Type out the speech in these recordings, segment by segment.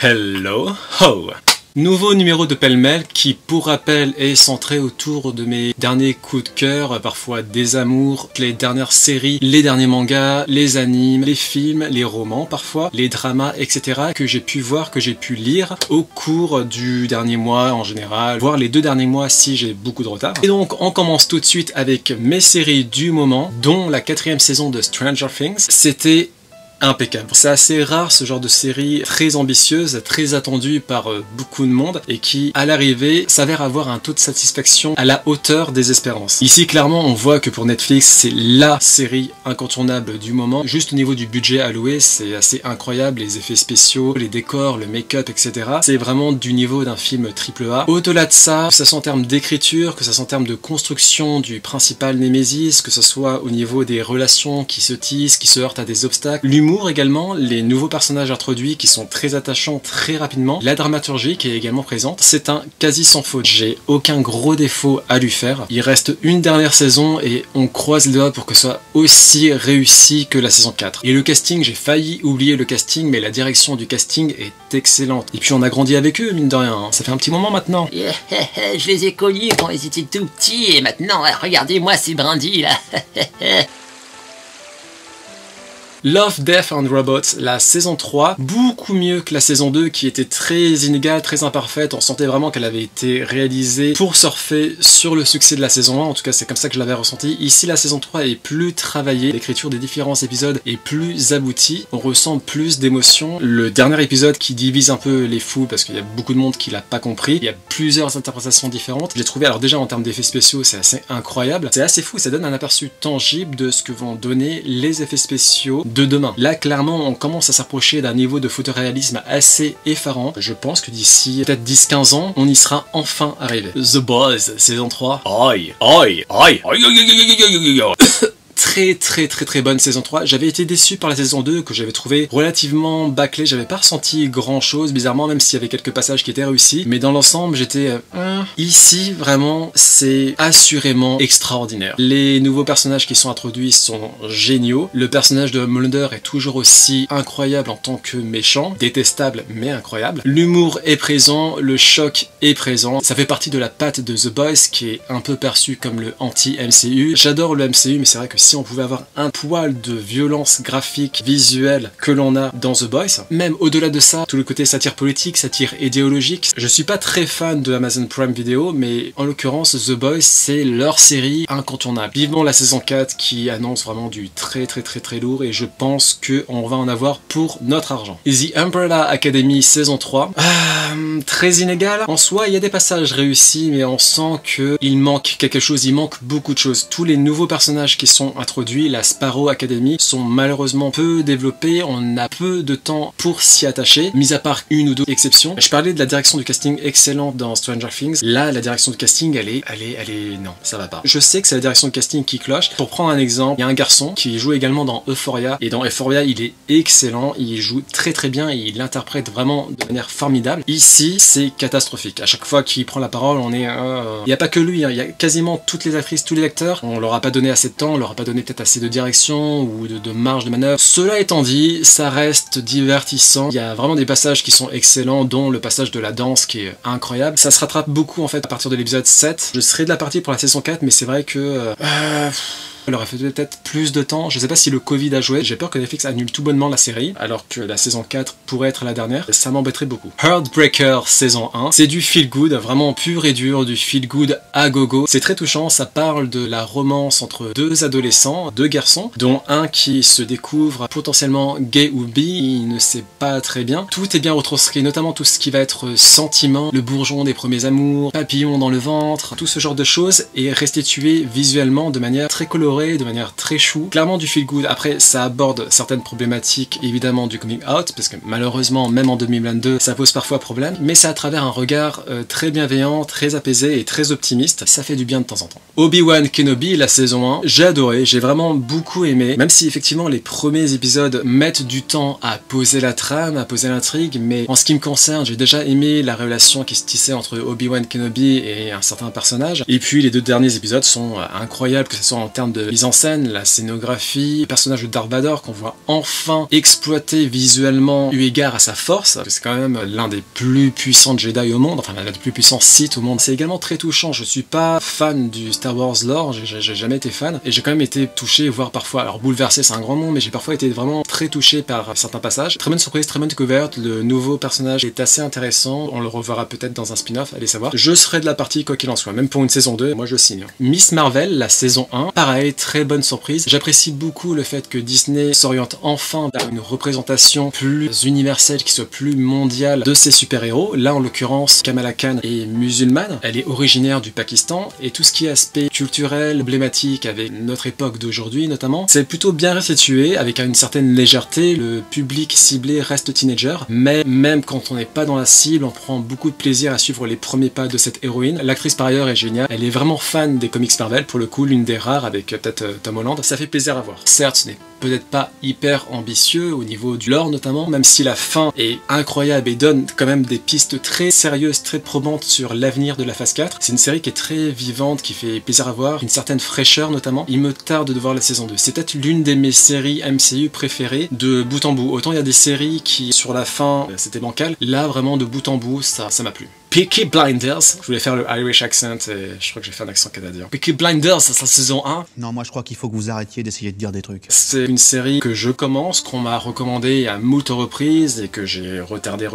Hello ho! Nouveau numéro de Pêle-mêle qui, pour rappel, est centré autour de mes derniers coups de cœur, parfois des amours, les dernières séries, les derniers mangas, les animes, les films, les romans parfois, les dramas, etc. que j'ai pu voir, que j'ai pu lire au cours du dernier mois en général, voire les 2 derniers mois si j'ai beaucoup de retard. Et donc on commence tout de suite avec mes séries du moment, dont la 4e saison de Stranger Things. C'était impeccable. C'est assez rare ce genre de série très ambitieuse, très attendue par beaucoup de monde et qui, à l'arrivée, s'avère avoir un taux de satisfaction à la hauteur des espérances. Ici, clairement, on voit que pour Netflix, c'est LA série incontournable du moment. Juste au niveau du budget alloué, c'est assez incroyable. Les effets spéciaux, les décors, le make-up, etc. C'est vraiment du niveau d'un film AAA. Au-delà de ça, que ça soit en termes d'écriture, que ça soit en termes de construction du principal Némésis, que ce soit au niveau des relations qui se tissent, qui se heurtent à des obstacles, l'humour également, les nouveaux personnages introduits qui sont très attachants très rapidement, la dramaturgie qui est également présente, c'est un quasi sans faute. J'ai aucun gros défaut à lui faire. Il reste une dernière saison et on croise les doigts pour que ce soit aussi réussi que la saison 4. Et le casting, j'ai failli oublier le casting, mais la direction du casting est excellente. Et puis on a grandi avec eux, mine de rien, hein. Ça fait un petit moment maintenant. Je les ai connus quand ils étaient tout petits et maintenant, regardez-moi ces brindilles là. Love, Death and Robots, la saison 3, beaucoup mieux que la saison 2 qui était très inégale, très imparfaite. On sentait vraiment qu'elle avait été réalisée pour surfer sur le succès de la saison 1, en tout cas c'est comme ça que je l'avais ressenti. Ici la saison 3 est plus travaillée, l'écriture des différents épisodes est plus aboutie, on ressent plus d'émotions. Le dernier épisode qui divise un peu les fous parce qu'il y a beaucoup de monde qui l'a pas compris, il y a plusieurs interprétations différentes. J'ai trouvé, alors déjà en termes d'effets spéciaux c'est assez incroyable, c'est assez fou, ça donne un aperçu tangible de ce que vont donner les effets spéciaux de demain. Là, clairement, on commence à s'approcher d'un niveau de photoréalisme assez effarant. Je pense que d'ici peut-être 10-15 ans, on y sera enfin arrivé. The Boys, saison 3. Aïe, aïe, aïe, aïe, aïe, aïe, aïe, aïe. Très bonne saison 3. J'avais été déçu par la saison 2 que j'avais trouvé relativement bâclée, j'avais pas ressenti grand chose bizarrement, même s'il y avait quelques passages qui étaient réussis, mais dans l'ensemble j'étais ici vraiment c'est assurément extraordinaire. Les nouveaux personnages qui sont introduits sont géniaux, le personnage de Mulder est toujours aussi incroyable en tant que méchant, détestable mais incroyable, l'humour est présent, le choc est présent, ça fait partie de la patte de The Boys qui est un peu perçu comme le anti-MCU. J'adore le MCU mais c'est vrai que si on pouvait avoir un poil de violence graphique, visuelle que l'on a dans The Boys, même au-delà de ça, tout le côté satire politique, satire idéologique, je suis pas très fan de Amazon Prime Video, mais en l'occurrence The Boys c'est leur série incontournable. Vivement la saison 4 qui annonce vraiment du très lourd et je pense qu'on va en avoir pour notre argent. The Umbrella Academy saison 3, très inégal. En soi il y a des passages réussis mais on sent qu'il manque quelque chose, il manque beaucoup de choses. Tous les nouveaux personnages qui sont introduits, la Sparrow Academy, sont malheureusement peu développés, on a peu de temps pour s'y attacher, mis à part une ou deux exceptions. Je parlais de la direction du casting excellente dans Stranger Things, là la direction du casting elle est non, ça va pas. Je sais que c'est la direction du casting qui cloche. Pour prendre un exemple, il y a un garçon qui joue également dans Euphoria, et dans Euphoria il est excellent, il joue très bien, et il l'interprète vraiment de manière formidable. Ici c'est catastrophique, à chaque fois qu'il prend la parole on est... Il n'y a pas que lui, hein. Il y a quasiment toutes les actrices, tous les acteurs, on leur a pas donné assez de temps, on leur a pas donné peut-être assez de direction ou de marge de manœuvre. Cela étant dit, ça reste divertissant. Il y a vraiment des passages qui sont excellents, dont le passage de la danse qui est incroyable. Ça se rattrape beaucoup en fait à partir de l'épisode 7. Je serai de la partie pour la saison 4, mais c'est vrai que... elle aurait fait peut-être plus de temps. Je sais pas si le Covid a joué. J'ai peur que Netflix annule tout bonnement la série, alors que la saison 4 pourrait être la dernière. Ça m'embêterait beaucoup. Heartbreaker saison 1. C'est du feel good, vraiment pur et dur, du feel good à gogo. C'est très touchant. Ça parle de la romance entre deux adolescents, deux garçons, dont un qui se découvre potentiellement gay ou bi. Il ne sait pas très bien. Tout est bien retranscrit, notamment tout ce qui va être sentiment, le bourgeon des premiers amours, papillon dans le ventre, tout ce genre de choses est restitué visuellement de manière très colorée, de manière très chou, clairement du feel good. Après ça aborde certaines problématiques évidemment du coming out, parce que malheureusement même en 2022 ça pose parfois problème, mais c'est à travers un regard très bienveillant, très apaisé et très optimiste, ça fait du bien de temps en temps. Obi-Wan Kenobi, la saison 1, j'ai adoré, j'ai vraiment beaucoup aimé, même si effectivement les premiers épisodes mettent du temps à poser la trame, à poser l'intrigue, mais en ce qui me concerne j'ai déjà aimé la relation qui se tissait entre Obi-Wan Kenobi et un certain personnage, et puis les 2 derniers épisodes sont incroyables, que ce soit en termes de de mise en scène, la scénographie, le personnage de Darth Vader qu'on voit enfin exploiter visuellement eu égard à sa force. C'est quand même l'un des plus puissants Jedi au monde, enfin l'un des plus puissants Sith au monde. C'est également très touchant. Je suis pas fan du Star Wars lore, j'ai jamais été fan, et j'ai quand même été touché, voire parfois, alors bouleversé c'est un grand mot, mais j'ai parfois été vraiment très touché par certains passages. Très bonne surprise, très bonne découverte, le nouveau personnage est assez intéressant, on le reverra peut-être dans un spin-off, allez savoir. Je serai de la partie quoi qu'il en soit, même pour une saison 2, moi je signe. Miss Marvel, la saison 1, pareil, très bonne surprise. J'apprécie beaucoup le fait que Disney s'oriente enfin vers une représentation plus universelle, qui soit plus mondiale de ses super-héros. Là en l'occurrence, Kamala Khan est musulmane, elle est originaire du Pakistan, et tout ce qui est aspect culturel, emblématique avec notre époque d'aujourd'hui notamment, c'est plutôt bien restitué avec une certaine légèreté. Le public ciblé reste teenager, mais même quand on n'est pas dans la cible, on prend beaucoup de plaisir à suivre les premiers pas de cette héroïne. L'actrice par ailleurs est géniale, elle est vraiment fan des comics Marvel, pour le coup l'une des rares avec peut-être Tom Holland, ça fait plaisir à voir. Certes, ce n'est peut-être pas hyper ambitieux au niveau du lore notamment, même si la fin est incroyable et donne quand même des pistes très sérieuses, très probantes sur l'avenir de la phase 4. C'est une série qui est très vivante, qui fait plaisir à voir, une certaine fraîcheur notamment. Il me tarde de voir la saison 2. C'est peut-être l'une de mes séries MCU préférées de bout en bout. Autant il y a des séries qui sur la fin c'était bancal, là vraiment de bout en bout ça m'a plu. Peaky Blinders, je voulais faire le Irish accent et je crois que j'ai fait un accent canadien. Peaky Blinders, c'est sa saison 1. Non, moi je crois qu'il faut que vous arrêtiez d'essayer de dire des trucs. C'est une série que je commence, qu'on m'a recommandé à moult reprises et que j'ai retardé.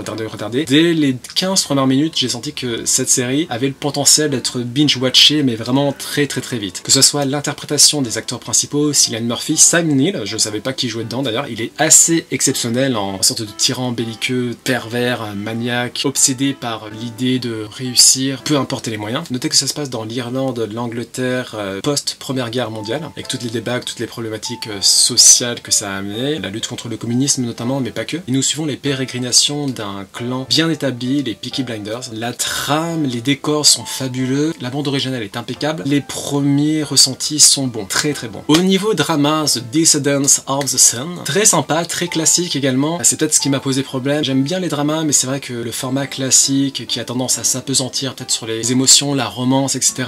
Dès les 15 premières minutes, j'ai senti que cette série avait le potentiel d'être binge-watchée, mais vraiment très vite. Que ce soit l'interprétation des acteurs principaux, Cillian Murphy, Sam Neill, je savais pas qui jouait dedans d'ailleurs, il est assez exceptionnel en sorte de tyran belliqueux, pervers, maniaque, obsédé par l'idée de réussir, peu importe les moyens. Notez que ça se passe dans l'Irlande, l'Angleterre, post-première guerre mondiale, avec toutes les débats, toutes les problématiques sociales que ça a amené, la lutte contre le communisme notamment, mais pas que. Et nous suivons les pérégrinations d'un clan bien établi, les Peaky Blinders. La trame, les décors sont fabuleux, la bande originale est impeccable, les premiers ressentis sont bons, très bons. Au niveau drama, The Descendants of the Sun, très sympa, très classique également. C'est peut-être ce qui m'a posé problème. J'aime bien les dramas, mais c'est vrai que le format classique qui a tendance à s'apesantir peut-être sur les émotions, la romance, etc.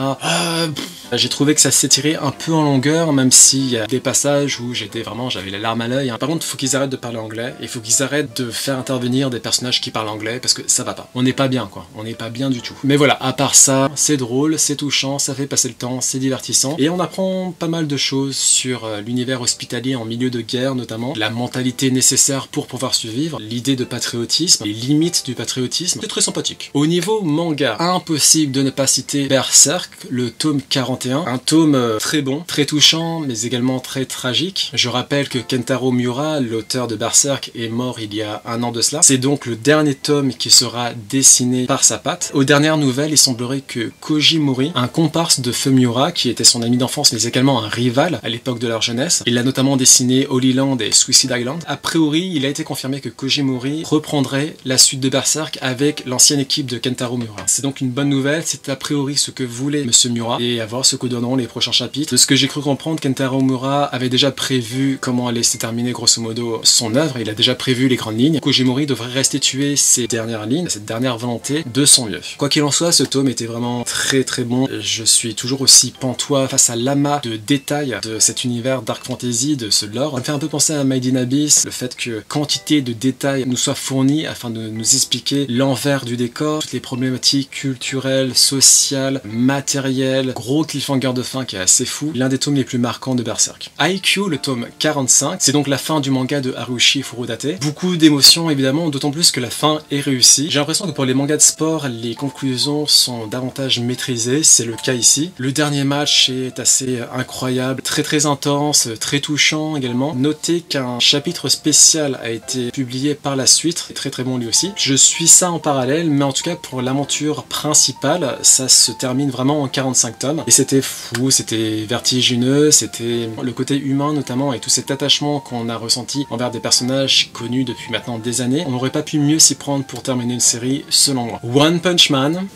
J'ai trouvé que ça s'étirait un peu en longueur, même s'il y a des passages où j'avais la larme à l'œil. Par contre, il faut qu'ils arrêtent de parler anglais, et il faut qu'ils arrêtent de faire intervenir des personnages qui parlent anglais, parce que ça va pas. On n'est pas bien, quoi. On n'est pas bien du tout. Mais voilà, à part ça, c'est drôle, c'est touchant, ça fait passer le temps, c'est divertissant, et on apprend pas mal de choses sur l'univers hospitalier en milieu de guerre, notamment, la mentalité nécessaire pour pouvoir survivre, l'idée de patriotisme, les limites du patriotisme. C'est très sympathique. Au niveau manga, impossible de ne pas citer Berserk, le tome 41, un tome très bon, très touchant, mais également très tragique. Je rappelle que Kentaro Miura, l'auteur de Berserk, est mort il y a un an de cela. C'est donc le dernier tome qui sera dessiné par sa patte. Aux dernières nouvelles, il semblerait que Koji Mori, un comparse de Feu Miura, qui était son ami d'enfance, mais également un rival à l'époque de leur jeunesse, il a notamment dessiné Holy Land et Suicide Island. A priori, il a été confirmé que Koji Mori reprendrait la suite de Berserk avec l'ancienne équipe de Kentaro Miura. C'est donc une bonne nouvelle, c'est a priori ce que voulait Monsieur Miura, et à voir ce que donneront les prochains chapitres. De ce que j'ai cru comprendre, Kentaro Miura avait déjà prévu comment allait se terminer grosso modo son œuvre, il a déjà prévu les grandes lignes. Koji Mori devrait restituer ces dernières lignes, cette dernière volonté de son mieux. Quoi qu'il en soit, ce tome était vraiment très bon. Je suis toujours aussi pantois face à l'amas de détails de cet univers dark fantasy, de ce lore. Ça me fait un peu penser à Made in Abyss, le fait que quantité de détails nous soit fournie afin de nous expliquer l'envers du décor, toutes les problématiques culturelles, sociales, matérielles, gros cliffhanger de fin qui est assez fou, l'un des tomes les plus marquants de Berserk. Haikyuu, le tome 45, c'est donc la fin du manga de Haruhi Furudate. Beaucoup d'émotions évidemment, d'autant plus que la fin est réussie. J'ai l'impression que pour les mangas de sport, les conclusions sont davantage maîtrisées, c'est le cas ici. Le dernier match est assez incroyable, très intense, très touchant également. Notez qu'un chapitre spécial a été publié par la suite, très bon lui aussi. Je suis ça en parallèle, mais en tout cas pour l'aventure principale, ça se termine vraiment en 45 tomes. Et c'était fou, c'était vertigineux, c'était le côté humain notamment, et tout cet attachement qu'on a ressenti envers des personnages connus depuis maintenant des années. On n'aurait pas pu mieux s'y prendre pour terminer une série, selon moi. One Punch Man.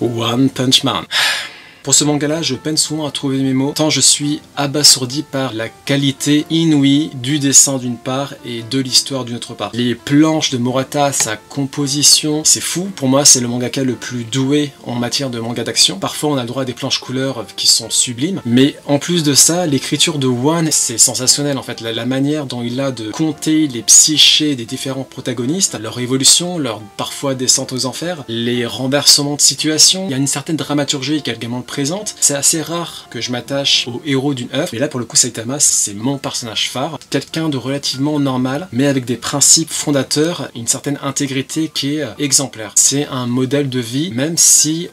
Pour ce manga là, je peine souvent à trouver mes mots, tant je suis abasourdi par la qualité inouïe du dessin d'une part et de l'histoire d'une autre part. Les planches de Murata, sa composition, c'est fou. Pour moi, c'est le mangaka le plus doué en matière de manga d'action. Parfois, on a le droit à des planches couleurs qui sont sublimes, mais en plus de ça, l'écriture de One, c'est sensationnel en fait. La manière dont il a de compter les psychés des différents protagonistes, leur évolution, leur parfois descente aux enfers, les renversements de situation, il y a une certaine dramaturgie qui est également présente. C'est assez rare que je m'attache au héros d'une œuvre, mais là pour le coup Saitama, c'est mon personnage phare, quelqu'un de relativement normal, mais avec des principes fondateurs, une certaine intégrité qui est exemplaire. C'est un modèle de vie, même si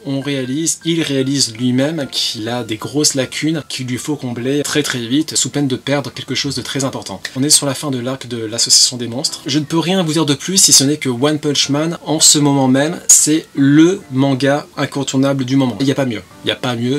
il réalise lui-même qu'il a des grosses lacunes qu'il lui faut combler très très vite, sous peine de perdre quelque chose de très important. On est sur la fin de l'arc de l'association des monstres. Je ne peux rien vous dire de plus si ce n'est que One Punch Man, en ce moment même, c'est le manga incontournable du moment. Il n'y a pas mieux. Il n'y a pas mieux,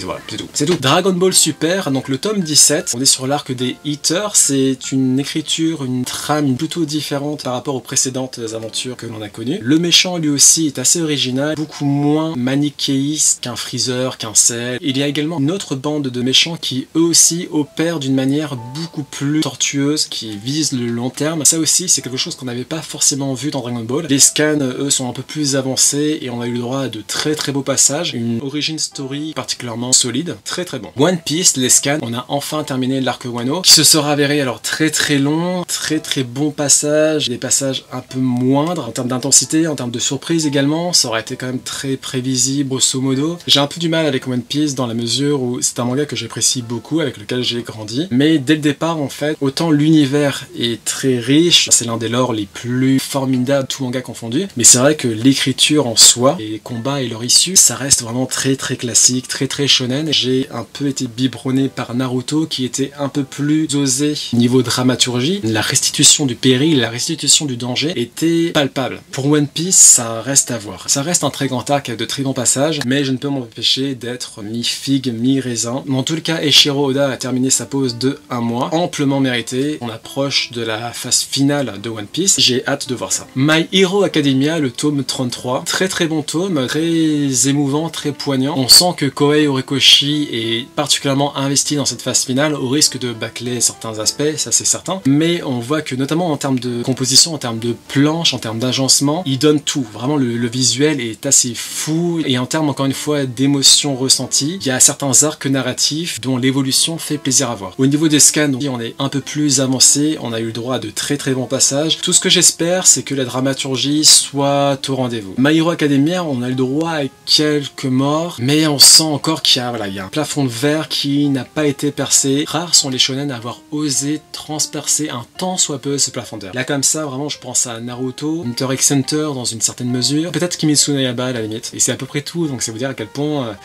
voilà, c'est tout. C'est tout. Dragon Ball Super, donc le tome 17, on est sur l'arc des Eaters, c'est une écriture, une trame plutôt différente par rapport aux précédentes aventures que l'on a connues. Le méchant lui aussi est assez original, beaucoup moins manichéiste qu'un Freezer, qu'un Cell. Il y a également une autre bande de méchants qui eux aussi opèrent d'une manière beaucoup plus tortueuse, qui vise le long terme. Ça aussi c'est quelque chose qu'on n'avait pas forcément vu dans Dragon Ball. Les scans eux sont un peu plus avancés et on a eu le droit à de très très beaux passages, une origin story particulièrement solide, très très bon. One Piece, les scans, on a enfin terminé l'arc Wano, qui se sera avéré alors très très long, très très bon passage, des passages un peu moindres en termes d'intensité, en termes de surprise également, ça aurait été quand même très prévisible grosso modo. J'ai un peu du mal avec One Piece dans la mesure où c'est un manga que j'apprécie beaucoup, avec lequel j'ai grandi, mais dès le départ en fait, autant l'univers est très riche, c'est l'un des lores les plus formidables, tout manga confondu, mais c'est vrai que l'écriture en soi, les combats et leur issue, ça reste vraiment très très classique, très très shonen. J'ai un peu été biberonné par Naruto qui était un peu plus osé niveau dramaturgie. La restitution du péril, la restitution du danger était palpable. Pour One Piece, ça reste à voir. Ça reste un très grand arc avec de très bons passages, mais je ne peux m'empêcher d'être mi-figue, mi-raisin. Dans tout le cas, Eiichiro Oda a terminé sa pause de 1 mois, amplement mérité. On approche de la phase finale de One Piece. J'ai hâte de voir ça. My Hero Academia, le tome 33. Très très bon tome, très émouvant, très poignant. On sent que Kohei Horikoshi est particulièrement investi dans cette phase finale, au risque de bâcler certains aspects, ça c'est certain. Mais on voit que notamment en termes de composition, en termes de planche, en termes d'agencement, il donne tout. Vraiment le visuel est assez fou. Et en termes encore une fois d'émotions ressenties, il y a certains arcs narratifs dont l'évolution fait plaisir à voir. Au niveau des scans, on est un peu plus avancé, on a eu le droit à de très très bons passages. Tout ce que j'espère, c'est que la dramaturgie soit au rendez-vous. My Hero Academia, on a eu le droit à quelques morts, mais on sent encore qu'il y a un plafond de verre qui n'a pas été percé. Rares sont les shonen à avoir osé transpercer un tant soit peu ce plafond de verre. Là comme ça, vraiment, je pense à Naruto, Hunter x Hunter dans une certaine mesure, peut-être Kimetsu no Yaiba à la limite. Et c'est à peu près tout, donc c'est vous dire à quel point...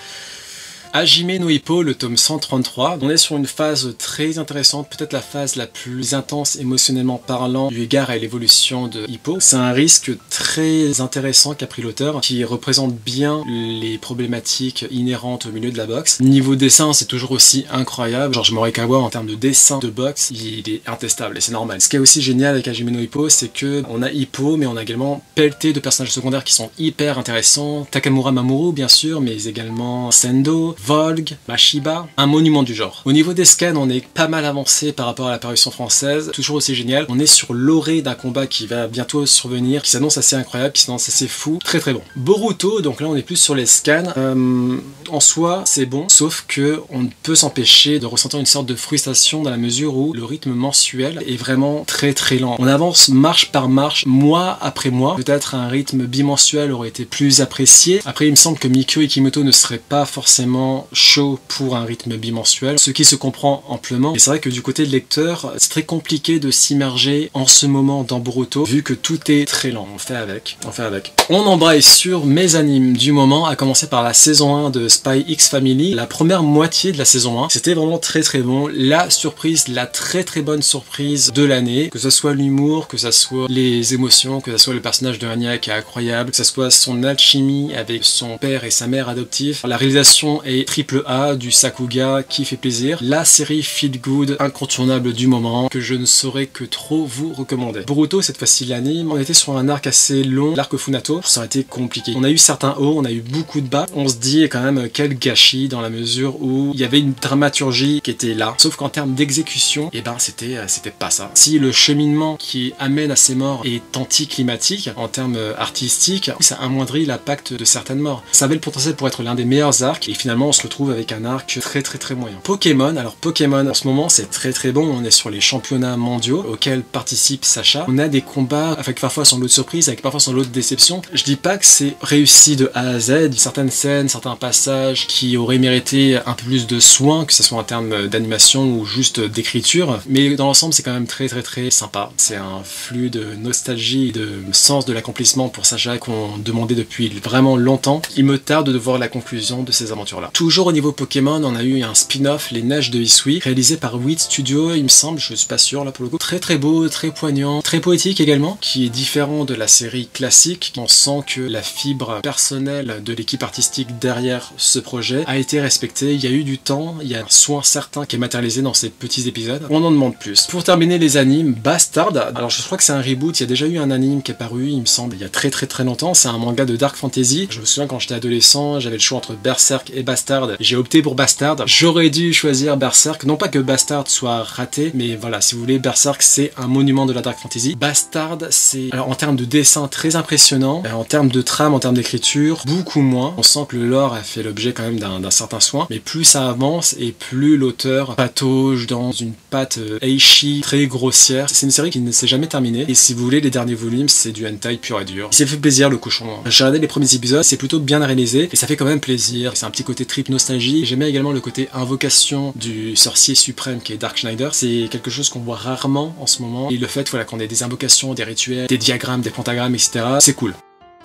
Hajime no Ippo, le tome 133. On est sur une phase très intéressante, peut-être la phase la plus intense émotionnellement parlant eu égard à l'évolution de Hippo. C'est un risque très intéressant qu'a pris l'auteur, qui représente bien les problématiques inhérentes au milieu de la boxe. Niveau dessin, c'est toujours aussi incroyable. George Morikawa, en termes de dessin de boxe, il est intestable et c'est normal. Ce qui est aussi génial avec Hajime no Ippo, c'est que on a Hippo, mais on a également pelleté de personnages secondaires qui sont hyper intéressants. Takamura Mamoru, bien sûr, mais également Sendo, Volg, Mashiba, un monument du genre. Au niveau des scans, on est pas mal avancé par rapport à la parution française, toujours aussi génial. On est sur l'orée d'un combat qui va bientôt survenir, qui s'annonce assez incroyable, qui s'annonce assez fou, très très bon. Boruto, donc là on est plus sur les scans. En soi, c'est bon, sauf que on ne peut s'empêcher de ressentir une sorte de frustration dans la mesure où le rythme mensuel est vraiment très très lent. On avance marche par marche, mois après mois. Peut-être un rythme bimensuel aurait été plus apprécié. Après, il me semble que Mikio Ikimoto ne serait pas forcément chaud pour un rythme bimensuel, ce qui se comprend amplement. Et c'est vrai que du côté de lecteur, c'est très compliqué de s'immerger en ce moment dans Boruto, vu que tout est très lent. On fait avec. On embraye sur mes animes du moment, à commencer par la saison 1 de Spy X Family. La première moitié de la saison 1, c'était vraiment très très bon. La surprise, la très très bonne surprise de l'année, que ce soit l'humour, que ce soit les émotions, que ce soit le personnage de Anya qui est incroyable, que ce soit son alchimie avec son père et sa mère adoptifs. La réalisation est série AAA, du Sakuga qui fait plaisir. La série feel good incontournable du moment que je ne saurais que trop vous recommander. Boruto, cette fois-ci l'anime, on était sur un arc assez long, l'arc Funato, ça a été compliqué. On a eu certains hauts, on a eu beaucoup de bas. On se dit quand même quel gâchis dans la mesure où il y avait une dramaturgie qui était là. Sauf qu'en termes d'exécution, et ben c'était pas ça. Si le cheminement qui amène à ces morts est anticlimatique en termes artistiques, ça amoindrit l'impact de certaines morts. Ça avait le potentiel pour être l'un des meilleurs arcs et finalement on se retrouve avec un arc très moyen. Pokémon, alors Pokémon en ce moment c'est très bon, on est sur les championnats mondiaux auxquels participe Sacha. On a des combats avec parfois son lot de surprises, avec parfois son lot de déceptions. Je dis pas que c'est réussi de A à Z, certaines scènes, certains passages qui auraient mérité un peu plus de soin, que ce soit en termes d'animation ou juste d'écriture, mais dans l'ensemble c'est quand même très sympa. C'est un flux de nostalgie et de sens de l'accomplissement pour Sacha qu'on demandait depuis vraiment longtemps. Il me tarde de voir la conclusion de ces aventures-là. Toujours au niveau Pokémon, on a eu un spin-off, Les Neiges de Hisui, réalisé par Wit Studio, il me semble, je suis pas sûr là pour le coup. Très beau, très poignant, très poétique également, qui est différent de la série classique. On sent que la fibre personnelle de l'équipe artistique derrière ce projet a été respectée. Il y a eu du temps, il y a un soin certain qui est matérialisé dans ces petits épisodes. On en demande plus. Pour terminer les animes, Bastard, alors je crois que c'est un reboot, il y a déjà eu un anime qui est paru, il me semble, il y a très longtemps. C'est un manga de dark fantasy. Je me souviens quand j'étais adolescent, j'avais le choix entre Berserk et Bastard. J'ai opté pour Bastard. J'aurais dû choisir Berserk, non pas que Bastard soit raté, mais voilà, si vous voulez, Berserk c'est un monument de la dark fantasy. Bastard c'est, alors en termes de dessin très impressionnant, en termes de trame, en termes d'écriture, beaucoup moins. On sent que le lore a fait l'objet quand même d'un certain soin, mais plus ça avance et plus l'auteur patauge dans une patte eishi très grossière. C'est une série qui ne s'est jamais terminée et si vous voulez, les derniers volumes c'est du hentai pur et dur. Il s'est fait plaisir le cochon. J'ai regardé les premiers épisodes, c'est plutôt bien réalisé et ça fait quand même plaisir. C'est un petit côté trip nostalgie. J'aimais également le côté invocation du sorcier suprême qui est Dark Schneider. C'est quelque chose qu'on voit rarement en ce moment et le fait voilà, qu'on ait des invocations, des rituels, des diagrammes, des pentagrammes, etc. c'est cool.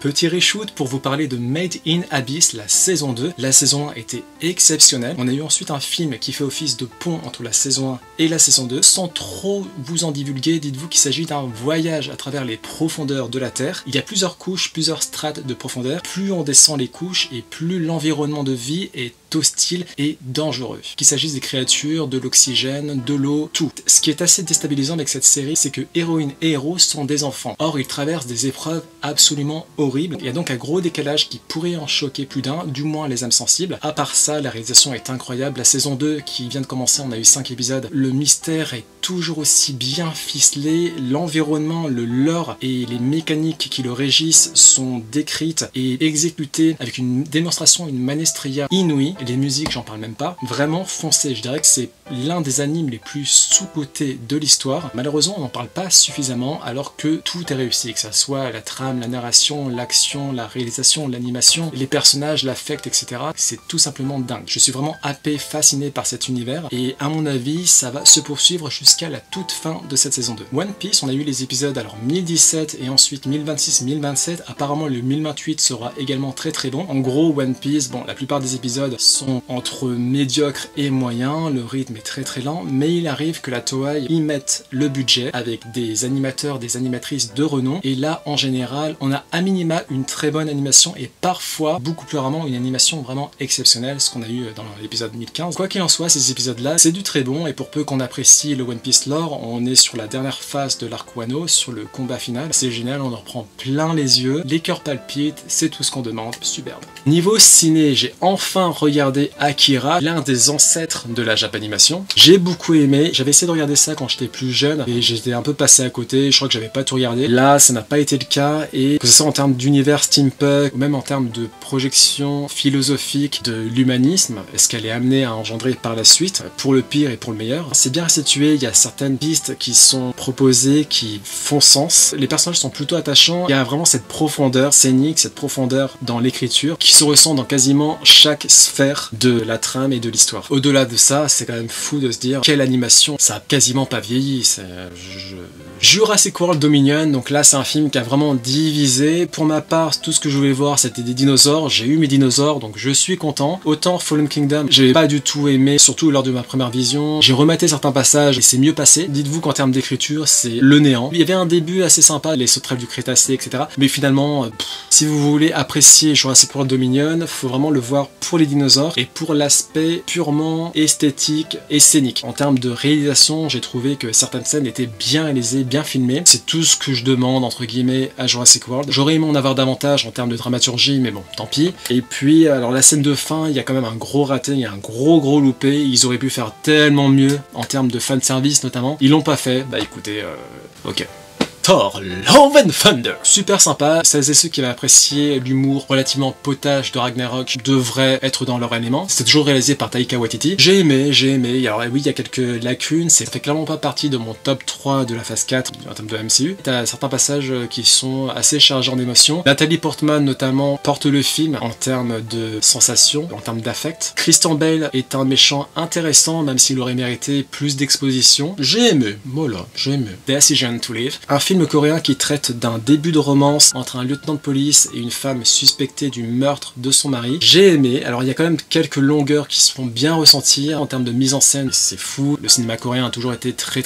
Petit reshoot pour vous parler de Made in Abyss, la saison 2. La saison 1 était exceptionnelle. On a eu ensuite un film qui fait office de pont entre la saison 1 et la saison 2. Sans trop vous en divulguer, dites-vous qu'il s'agit d'un voyage à travers les profondeurs de la Terre. Il y a plusieurs couches, plusieurs strates de profondeur. Plus on descend les couches et plus l'environnement de vie est hostile et dangereux. Qu'il s'agisse des créatures, de l'oxygène, de l'eau, tout. Ce qui est assez déstabilisant avec cette série, c'est que héroïne et héros sont des enfants. Or, ils traversent des épreuves absolument horribles. Il y a donc un gros décalage qui pourrait en choquer plus d'un, du moins les âmes sensibles. À part ça, la réalisation est incroyable. La saison 2 qui vient de commencer, on a eu 5 épisodes. Le mystère est toujours aussi bien ficelé. L'environnement, le lore et les mécaniques qui le régissent sont décrites et exécutées avec une démonstration, une maestria inouïe. Les musiques, j'en parle même pas. Vraiment foncé, je dirais que c'est l'un des animes les plus sous-cotés de l'histoire. Malheureusement, on n'en parle pas suffisamment alors que tout est réussi, que ça soit la trame, la narration, l'action, la réalisation, l'animation, les personnages, l'affect, etc. C'est tout simplement dingue. Je suis vraiment happé, fasciné par cet univers et à mon avis, ça va se poursuivre jusqu'à la toute fin de cette saison 2. One Piece, on a eu les épisodes alors 1017 et ensuite 1026, 1027. Apparemment, le 1028 sera également très bon. En gros, One Piece, bon, la plupart des épisodes sont entre médiocres et moyens, le rythme est très lent, mais il arrive que la Toei y mette le budget avec des animateurs, des animatrices de renom, et là en général on a à minima une très bonne animation et parfois, beaucoup plus rarement, une animation vraiment exceptionnelle, ce qu'on a eu dans l'épisode 1015. Quoi qu'il en soit, ces épisodes là, c'est du très bon, et pour peu qu'on apprécie le One Piece lore, on est sur la dernière phase de l'arc Wano, sur le combat final, c'est génial, on en reprend plein les yeux, les cœurs palpitent, c'est tout ce qu'on demande, superbe. Niveau ciné, j'ai enfin regardé Akira, l'un des ancêtres de la Japanimation. J'ai beaucoup aimé, j'avais essayé de regarder ça quand j'étais plus jeune et j'étais un peu passé à côté, je crois que j'avais pas tout regardé. Là, ça n'a pas été le cas et que ce soit en termes d'univers steampunk ou même en termes de projection philosophique de l'humanisme, est-ce qu'elle est amenée à engendrer par la suite, pour le pire et pour le meilleur. C'est bien restitué, il y a certaines pistes qui sont proposées, qui font sens. Les personnages sont plutôt attachants, il y a vraiment cette profondeur scénique, cette profondeur dans l'écriture qui se ressent dans quasiment chaque sphère de la trame et de l'histoire. Au-delà de ça, c'est quand même fou de se dire quelle animation, ça a quasiment pas vieilli. Jurassic World Dominion, donc là c'est un film qui a vraiment divisé. Pour pour ma part, tout ce que je voulais voir c'était des dinosaures, j'ai eu mes dinosaures donc je suis content. Autant Fallen Kingdom, j'ai pas du tout aimé, surtout lors de ma première vision. J'ai rematé certains passages et c'est mieux passé. Dites-vous qu'en termes d'écriture, c'est le néant. Il y avait un début assez sympa, les sauterelles du Crétacé, etc. Mais finalement, si vous voulez apprécier Jurassic World Dominion, faut vraiment le voir pour les dinosaures et pour l'aspect purement esthétique et scénique. En termes de réalisation, j'ai trouvé que certaines scènes étaient bien réalisées, bien filmées. C'est tout ce que je demande, entre guillemets, à Jurassic World. J'aurais aimé en avoir davantage en termes de dramaturgie, mais bon, tant pis. Et puis, alors la scène de fin, il y a quand même un gros raté, il y a un gros loupé. Ils auraient pu faire tellement mieux en termes de fanservice notamment. Ils l'ont pas fait. Bah écoutez, ok. Thor Love and Thunder. Super sympa, celles et ceux qui avaient apprécié l'humour relativement potage de Ragnarok devraient être dans leur élément. C'était toujours réalisé par Taika Waititi. J'ai aimé, alors oui il y a quelques lacunes, ça fait clairement pas partie de mon top 3 de la phase 4 en termes de MCU. T'as certains passages qui sont assez chargés en émotions. Nathalie Portman notamment porte le film en termes de sensations, en termes d'affect. Christian Bale est un méchant intéressant même s'il aurait mérité plus d'exposition. J'ai aimé, voilà, j'ai aimé. Decision to Live, un film coréen qui traite d'un début de romance entre un lieutenant de police et une femme suspectée du meurtre de son mari. J'ai aimé, alors il y a quand même quelques longueurs qui se font bien ressentir en termes de mise en scène, c'est fou, le cinéma coréen a toujours été très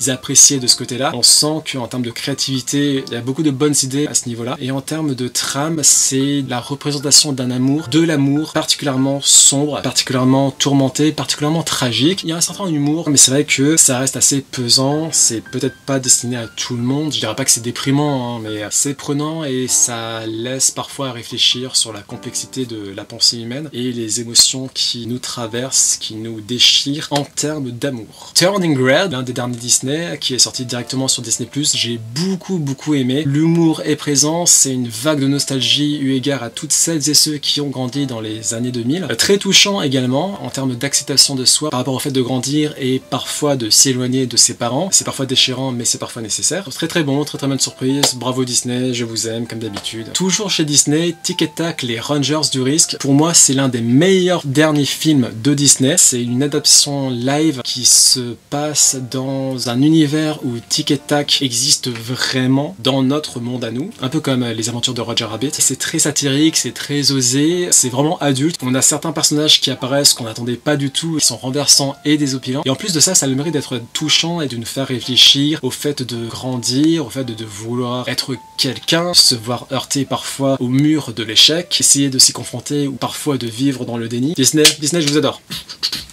apprécié de ce côté-là. On sent qu'en termes de créativité, il y a beaucoup de bonnes idées à ce niveau-là, et en termes de trame, c'est la représentation d'un amour, de l'amour particulièrement sombre, particulièrement tourmenté, particulièrement tragique. Il y a un certain humour, mais c'est vrai que ça reste assez pesant, c'est peut-être pas destiné à tout le monde. Je dirais pas que c'est déprimant, hein, mais c'est prenant et ça laisse parfois à réfléchir sur la complexité de la pensée humaine et les émotions qui nous traversent, qui nous déchirent en termes d'amour. Turning Red, l'un des derniers Disney, qui est sorti directement sur Disney+, j'ai beaucoup aimé. L'humour est présent, c'est une vague de nostalgie eu égard à toutes celles et ceux qui ont grandi dans les années 2000. Très touchant également en termes d'acceptation de soi par rapport au fait de grandir et parfois de s'éloigner de ses parents. C'est parfois déchirant, mais c'est parfois nécessaire. Très bon, très bonne surprise, bravo Disney, je vous aime comme d'habitude. Toujours chez Disney, Tic et Tac, les Rangers du risque. Pour moi, c'est l'un des meilleurs derniers films de Disney. C'est une adaptation live qui se passe dans un univers où Tic et Tac existe vraiment dans notre monde à nous. Un peu comme les aventures de Roger Rabbit. C'est très satirique, c'est très osé, c'est vraiment adulte. On a certains personnages qui apparaissent qu'on n'attendait pas du tout, qui sont renversants et désopilants. Et en plus de ça, ça a le mérite d'être touchant et de nous faire réfléchir au fait de grandir, au fait de vouloir être quelqu'un, se voir heurter parfois au mur de l'échec, essayer de s'y confronter ou parfois de vivre dans le déni. Disney, je vous adore.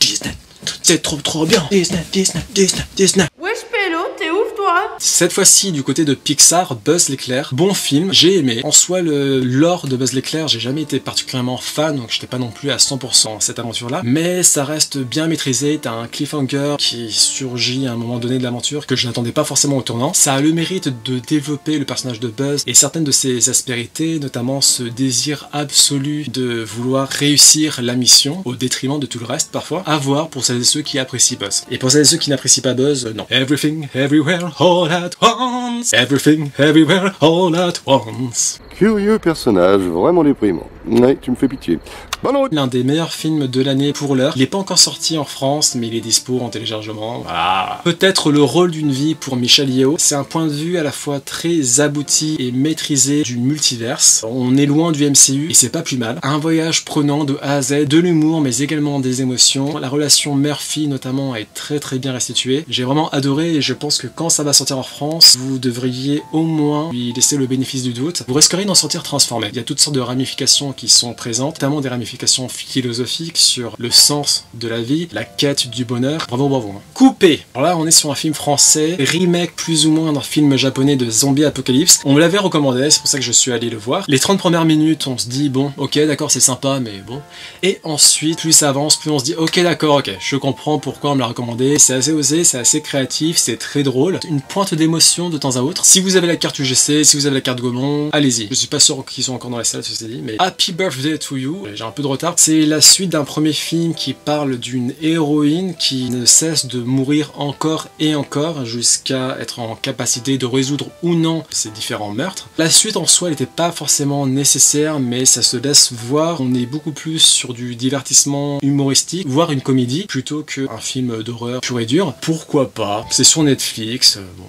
Disney, c'est trop bien. Disney. Wesh Pélo, t'es ouf toi? Cette fois-ci du côté de Pixar, Buzz l'éclair. Bon film, j'ai aimé. En soi, le lore de Buzz l'éclair, j'ai jamais été particulièrement fan, donc j'étais pas non plus à 100% cette aventure-là. Mais ça reste bien maîtrisé, t'as un cliffhanger qui surgit à un moment donné de l'aventure que je n'attendais pas forcément au tournant. Ça a le mérite de développer le personnage de Buzz et certaines de ses aspérités, notamment ce désir absolu de vouloir réussir la mission au détriment de tout le reste parfois. À voir pour celles et ceux qui apprécient Buzz. Et pour celles et ceux qui n'apprécient pas Buzz, non. Everything, everywhere, all at once. Everything, everywhere, all at once. Curieux personnage, vraiment déprimant. Ouais, tu me fais pitié. Bonne route. L'un des meilleurs films de l'année pour l'heure. Il n'est pas encore sorti en France, mais il est dispo en téléchargement. Voilà. Peut-être le rôle d'une vie pour Michelle Yeoh. C'est un point de vue à la fois très abouti et maîtrisé du multiverse. On est loin du MCU et c'est pas plus mal. Un voyage prenant de A à Z, de l'humour mais également des émotions. La relation mère-fille notamment est très bien restituée. J'ai vraiment adoré et je pense que quand ça va sortir en France, vous devriez au moins lui laisser le bénéfice du doute. Vous risqueriez d'en sortir transformé. Il y a toutes sortes de ramifications qui sont présentes, notamment des ramifications philosophiques sur le sens de la vie, la quête du bonheur. Bravo. Coupé. Alors là, on est sur un film français, remake plus ou moins d'un film japonais de zombie apocalypse. On me l'avait recommandé, c'est pour ça que je suis allé le voir. Les 30 premières minutes, on se dit, bon, ok, d'accord, c'est sympa, mais bon. Et ensuite, plus ça avance, plus on se dit, ok, d'accord, ok, je comprends pourquoi on me l'a recommandé. C'est assez osé, c'est assez créatif, c'est très drôle. Une pointe d'émotion de temps à autre. Si vous avez la carte UGC, si vous avez la carte Gaumont, allez-y. Je suis pas sûr qu'ils sont encore dans les salles, ceci dit, mais Happy Birthday to You. J'ai un peu de retard. C'est la suite d'un premier film qui parle d'une héroïne qui ne cesse de mourir encore et encore jusqu'à être en capacité de résoudre ou non ces différents meurtres. La suite en soi n'était pas forcément nécessaire, mais ça se laisse voir. On est beaucoup plus sur du divertissement humoristique, voire une comédie, plutôt qu'un film d'horreur pur et dur. Pourquoi pas? C'est sur Netflix. Bon.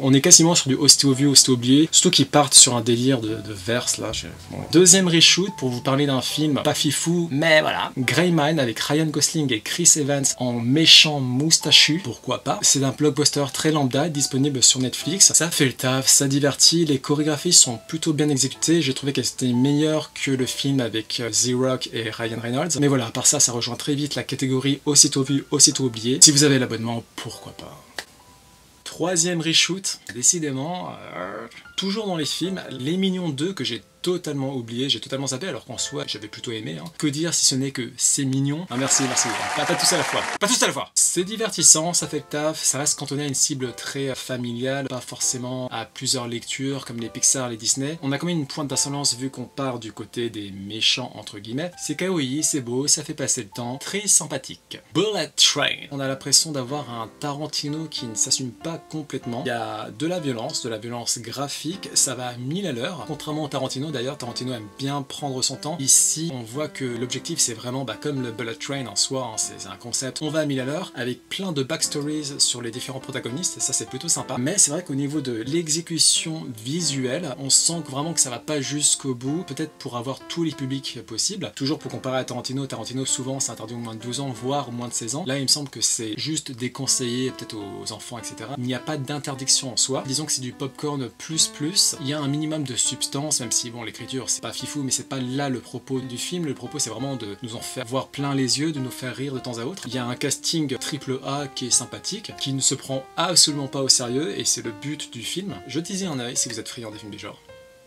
On est quasiment sur du ostéo vu, ostéo oublié, surtout qu'ils partent sur un délire de verse là. Bon. Deuxième reshoot pour vous parler d'un film pas fifou, mais voilà. Grey Man avec Ryan Gosling et Chris Evans en méchant moustachu, pourquoi pas. C'est un blockbuster très lambda, disponible sur Netflix. Ça fait le taf, ça divertit, les chorégraphies sont plutôt bien exécutées. J'ai trouvé qu'elles étaient meilleures que le film avec The Rock et Ryan Reynolds. Mais voilà, à part ça, ça rejoint très vite la catégorie aussitôt vu, aussitôt oublié. Si vous avez l'abonnement, pourquoi pas. Troisième reshoot, décidément, toujours dans les films, Les Mignons 2 que j'ai totalement oublié, j'ai totalement zappé alors qu'en soi j'avais plutôt aimé. Que dire si ce n'est que c'est mignon. Ah merci, pas tous à la fois. Pas tous à la fois. C'est divertissant, ça fait le taf, ça reste cantonné à une cible très familiale, pas forcément à plusieurs lectures comme les Pixar, les Disney. On a quand même une pointe d'insolence vu qu'on part du côté des méchants entre guillemets. C'est kawaii, c'est beau, ça fait passer le temps, très sympathique. Bullet Train. On a l'impression d'avoir un Tarantino qui ne s'assume pas complètement. Il y a de la violence graphique, ça va à 1000 à l'heure. Contrairement au Tarantino, d'ailleurs, Tarantino aime bien prendre son temps. Ici, on voit que l'objectif, c'est vraiment comme le Bullet Train en soi, hein, c'est un concept. On va à 1000 à l'heure avec plein de backstories sur les différents protagonistes, et ça c'est plutôt sympa. Mais c'est vrai qu'au niveau de l'exécution visuelle, on sent vraiment que ça va pas jusqu'au bout, peut-être pour avoir tous les publics possibles. Toujours pour comparer à Tarantino, souvent c'est interdit aux moins de 12 ans, voire aux moins de 16 ans. Là, il me semble que c'est juste déconseillé peut-être aux enfants, etc. Il n'y a pas d'interdiction en soi. Disons que c'est du popcorn plus. Il y a un minimum de substance, même si bon, l'écriture c'est pas fifou, mais c'est pas là le propos du film. Le propos c'est vraiment de nous en faire voir plein les yeux, de nous faire rire de temps à autre. Il y a un casting triple A qui est sympathique, qui ne se prend absolument pas au sérieux, et c'est le but du film. Jetez-y un œil si vous êtes friand des films du genre.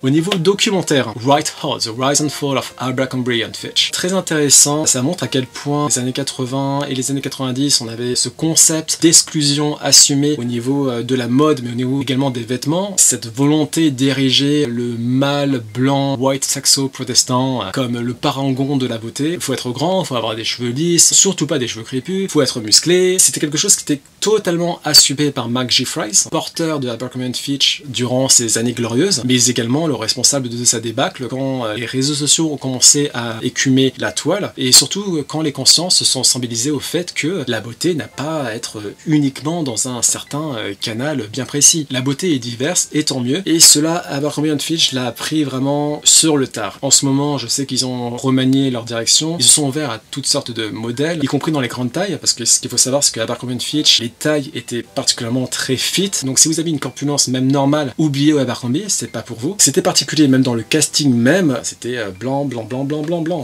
Au niveau documentaire, White Hot, The Rise and Fall of Abercrombie & Fitch. Très intéressant, ça montre à quel point les années 80 et les années 90, on avait ce concept d'exclusion assumé au niveau de la mode, mais au niveau également des vêtements. Cette volonté d'ériger le mâle blanc, white saxo-protestant, comme le parangon de la beauté. Il faut être grand, il faut avoir des cheveux lisses, surtout pas des cheveux crépus, il faut être musclé. C'était quelque chose qui était totalement assumé par Mark G. Fries, porteur de Abercrombie & Fitch durant ces années glorieuses, mais également le responsable de sa débâcle quand les réseaux sociaux ont commencé à écumer la toile, et surtout quand les consciences se sont sensibilisées au fait que la beauté n'a pas à être uniquement dans un certain canal bien précis. La beauté est diverse, et tant mieux, et cela, Abercrombie & Fitch l'a appris vraiment sur le tard. En ce moment, je sais qu'ils ont remanié leur direction, ils se sont ouverts à toutes sortes de modèles, y compris dans les grandes tailles, parce que ce qu'il faut savoir, c'est que Abercrombie & Fitch, les tailles étaient particulièrement très fit, donc si vous avez une corpulence même normale, oubliez Abercrombie, c'est pas pour vous. C'était particulier, même dans le casting même, c'était blanc.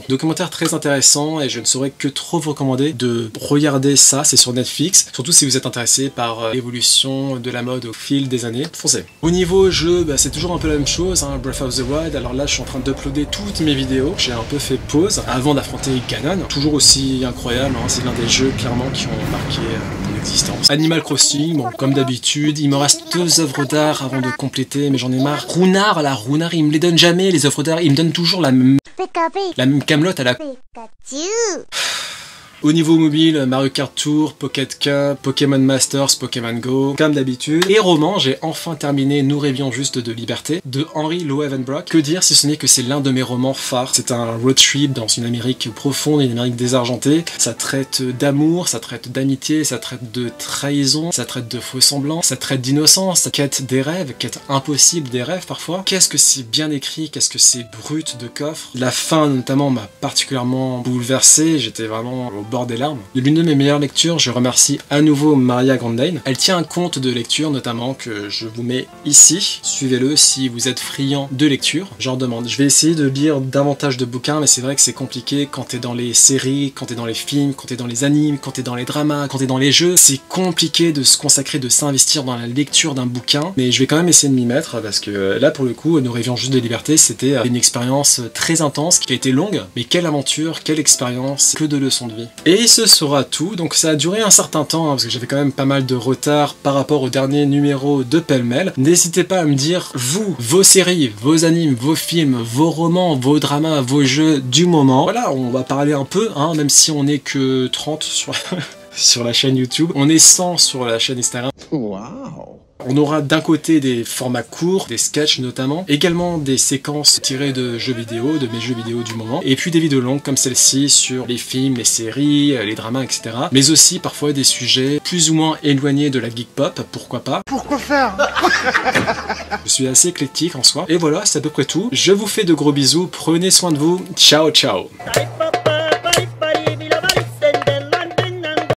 Documentaire très intéressant, et je ne saurais que trop vous recommander de regarder ça, c'est sur Netflix, surtout si vous êtes intéressé par l'évolution de la mode au fil des années, foncez. Au niveau jeu, c'est toujours un peu la même chose, hein, Breath of the Wild. Alors là, je suis en train d'uploader toutes mes vidéos, j'ai un peu fait pause avant d'affronter Ganon, toujours aussi incroyable, hein, c'est l'un des jeux clairement qui ont marqué mon existence. Animal Crossing, bon, comme d'habitude, il me reste 2 œuvres d'art avant de compléter, mais j'en ai marre. Runard, il me les donne jamais, les œuvres d'art, il me donne toujours la même camelote à la... Au niveau mobile, Mario Kart Tour, Pocket Cup, Pokémon Masters, Pokémon Go, comme d'habitude. Et roman, j'ai enfin terminé Nous rêvions juste de liberté, de Henry Loewenbrock. Que dire si ce n'est que c'est l'un de mes romans phares. C'est un road trip dans une Amérique profonde, une Amérique désargentée. Ça traite d'amour, ça traite d'amitié, ça traite de trahison, ça traite de faux semblants, ça traite d'innocence, ça quête des rêves, quête impossible des rêves parfois. Qu'est-ce que c'est bien écrit, qu'est-ce que c'est brut de coffre. La fin notamment m'a particulièrement bouleversé, j'étais vraiment au bord des larmes. De l'une de mes meilleures lectures, je remercie à nouveau Maria Grandine. Elle tient un compte de lecture notamment que je vous mets ici. Suivez-le si vous êtes friand de lecture. J'en demande. Je vais essayer de lire davantage de bouquins, mais c'est vrai que c'est compliqué quand t'es dans les séries, quand t'es dans les films, quand t'es dans les animes, quand t'es dans les dramas, quand t'es dans les jeux. C'est compliqué de se consacrer, de s'investir dans la lecture d'un bouquin, mais je vais quand même essayer de m'y mettre parce que là pour le coup, Nous rêvions juste de liberté, c'était une expérience très intense qui a été longue, mais quelle aventure, quelle expérience, que de leçons de vie. Et ce sera tout, donc ça a duré un certain temps, hein, parce que j'avais quand même pas mal de retard par rapport au dernier numéro de Pêle-mêle. N'hésitez pas à me dire, vous, vos séries, vos animes, vos films, vos romans, vos dramas, vos jeux du moment. Voilà, on va parler un peu, hein, même si on n'est que 30 sur... sur la chaîne YouTube. On est 100 sur la chaîne Instagram. Wow. On aura d'un côté des formats courts, des sketchs notamment, également des séquences tirées de jeux vidéo, de mes jeux vidéo du moment, et puis des vidéos longues comme celle-ci sur les films, les séries, les dramas, etc. Mais aussi parfois des sujets plus ou moins éloignés de la geek pop, pourquoi pas. Pourquoi faire? Je suis assez éclectique en soi. Et voilà, c'est à peu près tout. Je vous fais de gros bisous, prenez soin de vous, ciao ciao.